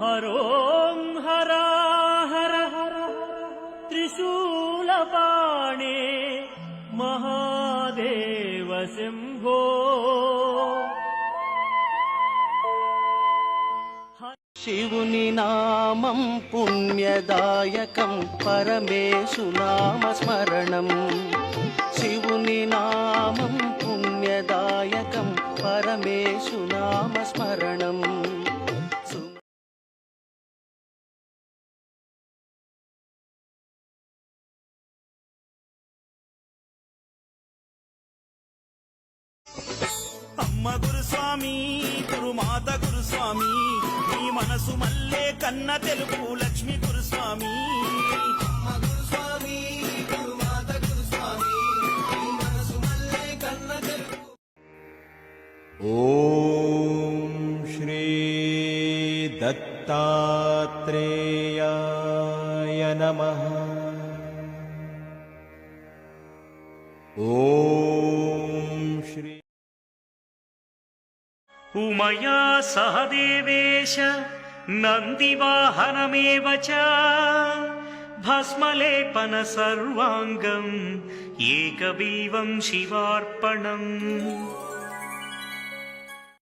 हरों हरा हर त्रिशूलपाणे महादेव शंभो। శివుని నామం పుణ్యదాయకం పరమేశునామ స్మరణం. శివుని నామం పుణ్యదాయకం పరమేశునామ స్మరణం. అమ్మ గురుస్వామి గురుమాత గురుస్వామి నీ మనసు మల్లే కన్న తెలుగు లక్ష్మి గురుస్వామి. అమ్మ గురుస్వామి గురుమాత గురుస్వామి నీ మనసు మల్లే కన్న తెలుగు. ఓం శ్రీ దత్తాత్రేయాయ నమః. ఓం శ్రీ उमया सह देवेश नन्दिवाहनमेव च भस्मलेपन सर्वाङ्गम् एकबिल्वं शिवार्पणम्.